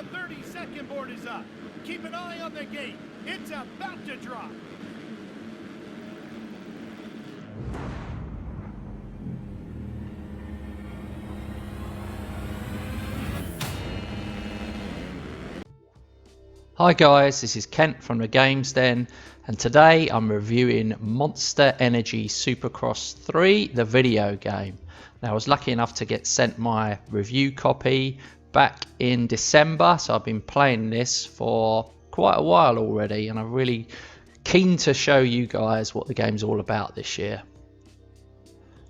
The 30-second board is up. Keep an eye on the gate. It's about to drop. Hi guys, this is Kent from the Games Den, and today I'm reviewing Monster Energy Supercross 3, the video game. Now I was lucky enough to get sent my review copy back in December, so I've been playing this for quite a while already, and I'm really keen to show you guys what the game's all about this year.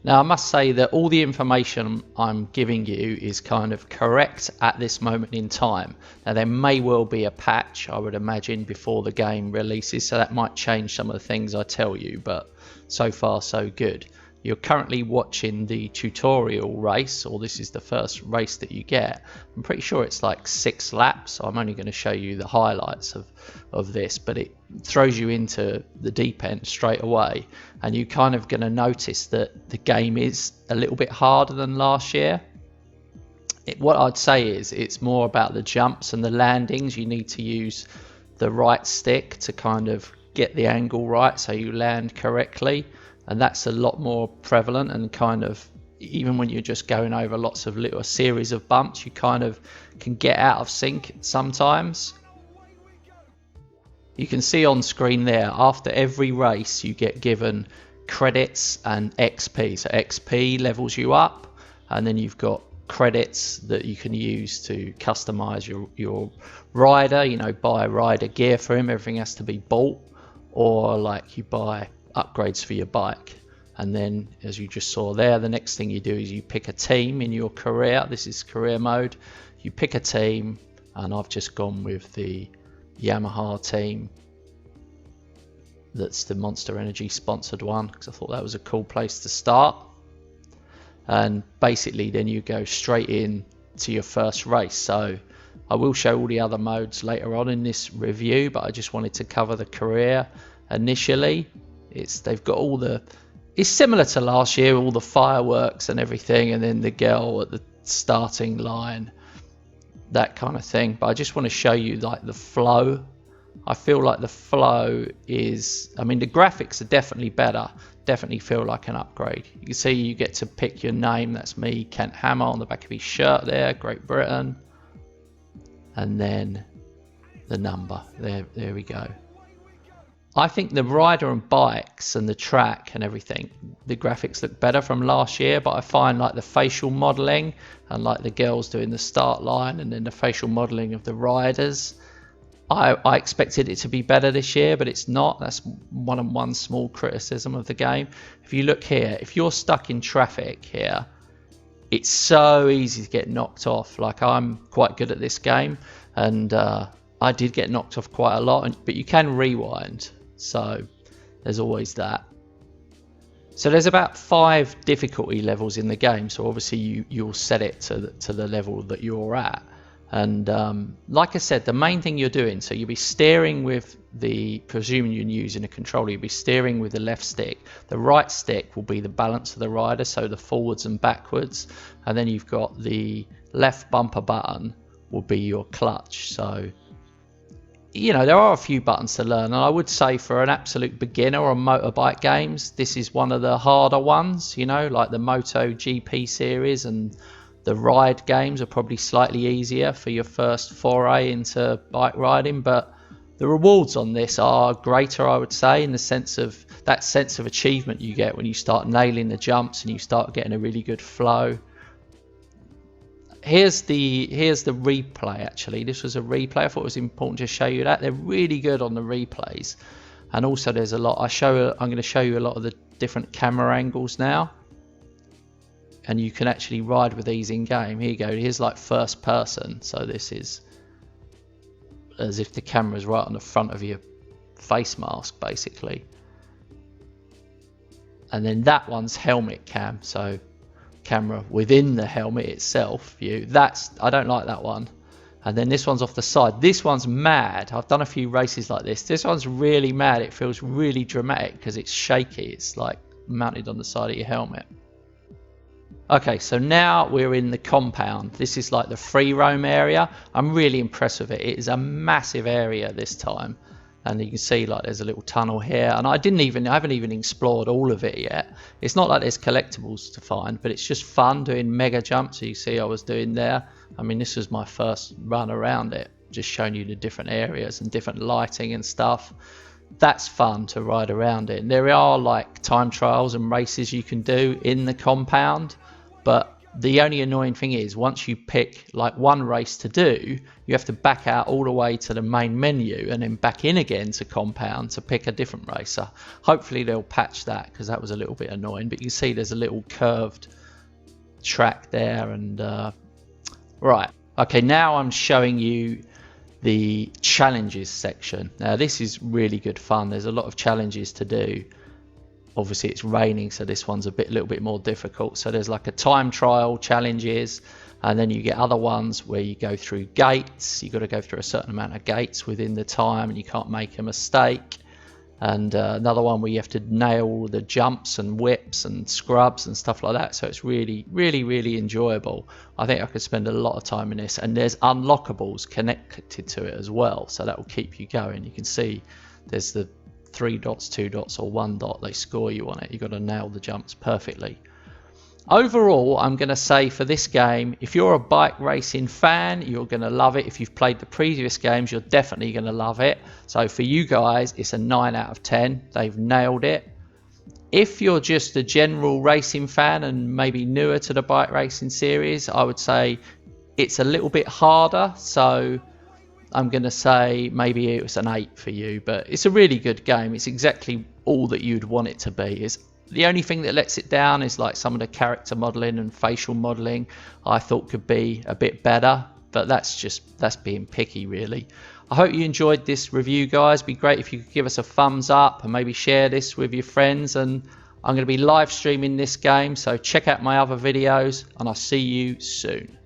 Now I must say that all the information I'm giving you is kind of correct at this moment in time. Now there may well be a patch, I would imagine, before the game releases, so that might change some of the things I tell you, but so far so good. You're currently watching the tutorial race, or this is the first race that you get. I'm pretty sure it's like 6 laps, so I'm only going to show you the highlights of this, but it throws you into the deep end straight away, and you're kind of going to notice that the game is a little bit harder than last year. What I'd say is it's more about the jumps and the landings. You need to use the right stick to kind of get the angle right so you land correctly. And that's a lot more prevalent, and kind of even when you're just going over lots of little series of bumps, you kind of can get out of sync sometimes. You can see on screen there, after every race you get given credits and XP. So XP levels you up, and then you've got credits that you can use to customize your rider, you know, buy rider gear for him. Everything has to be bought, or like you buy upgrades for your bike. And then, as you just saw there, the next thing you do is you pick a team in your career. This is career mode. You pick a team, and I've just gone with the Yamaha team. That's the Monster Energy sponsored one, because I thought that was a cool place to start. And basically then you go straight in to your first race. So I will show all the other modes later on in this review, but I just wanted to cover the career initially. They've got all the, it's similar to last year, all the fireworks and everything, and then the girl at the starting line, that kind of thing. But I just want to show you like the flow. I feel like the flow is, I mean, the graphics are definitely better, definitely feel like an upgrade. You can see you get to pick your name. That's me, Kent Hammer, on the back of his shirt there, Great Britain, and then the number there we go. I think the rider and bikes and the track and everything, the graphics look better from last year, but I find like the facial modelling and like the girls doing the start line and then the facial modelling of the riders, I expected it to be better this year, but it's not. That's one small criticism of the game. If you look here, if you're stuck in traffic here, it's so easy to get knocked off. Like, I'm quite good at this game, and I did get knocked off quite a lot, but you can rewind. So there's always that. So there's about 5 difficulty levels in the game. So obviously you'll set it to the level that you're at. And like I said, the main thing you're doing, so you'll be steering with presuming you're using a controller, you'll be steering with the left stick. The right stick will be the balance of the rider, so the forwards and backwards. And then you've got the left bumper button will be your clutch. So, you know, there are a few buttons to learn, and I would say for an absolute beginner on motorbike games, this is one of the harder ones, you know, like the Moto GP series and the ride games are probably slightly easier for your first foray into bike riding, but the rewards on this are greater, I would say, in the sense of that sense of achievement you get when you start nailing the jumps and you start getting a really good flow. Here's the replay. Actually, this was a replay. I thought it was important to show you that. They're really good on the replays, and also there's a lot. I'm going to show you a lot of the different camera angles now, and you can actually ride with these in game. Here you go. Here's like first person, so this is as if the camera's right on the front of your face mask, basically. And then that one's helmet cam, so camera within the helmet itself view. I don't like that one. And then this one's off the side. This one's mad. I've done a few races like this. This one's really mad. It feels really dramatic because it's shaky. It's like mounted on the side of your helmet. Okay, so now we're in the compound. This is like the free roam area. I'm really impressed with it. It is a massive area this time. And you can see like there's a little tunnel here. And I haven't even explored all of it yet. It's not like there's collectibles to find, but it's just fun doing mega jumps. So you see I was doing there. I mean, this was my first run around it. Just showing you the different areas and different lighting and stuff. That's fun to ride around it. And there are like time trials and races you can do in the compound. But the only annoying thing is once you pick like one race to do, you have to back out all the way to the main menu and then back in again to compound to pick a different race. So hopefully they'll patch that, because that was a little bit annoying. But you can see there's a little curved track there. And right, okay, now I'm showing you the challenges section. Now this is really good fun. There's a lot of challenges to do. Obviously it's raining, so this one's a little bit more difficult. So there's like a time trial challenges, and then you get other ones where you go through gates. You got to go through a certain amount of gates within the time, and you can't make a mistake. And another one where you have to nail all the jumps and whips and scrubs and stuff like that. So it's really, really, really enjoyable. I think I could spend a lot of time in this. And there's unlockables connected to it as well, so that will keep you going. You can see there's the 3 dots, 2 dots, or 1 dot. They score you on it. You've got to nail the jumps perfectly. Overall, I'm going to say for this game, if you're a bike racing fan, you're going to love it. If you've played the previous games, you're definitely going to love it. So for you guys, it's a 9 out of 10. They've nailed it. If you're just a general racing fan and maybe newer to the bike racing series, I would say it's a little bit harder. So I'm going to say maybe it was an 8 for you, but it's a really good game. It's exactly all that you'd want it to be. The only thing that lets it down is like some of the character modeling and facial modeling I thought could be a bit better, but that's being picky really. I hope you enjoyed this review, guys. It'd be great if you could give us a thumbs up and maybe share this with your friends. And I'm going to be live streaming this game, so check out my other videos, and I'll see you soon.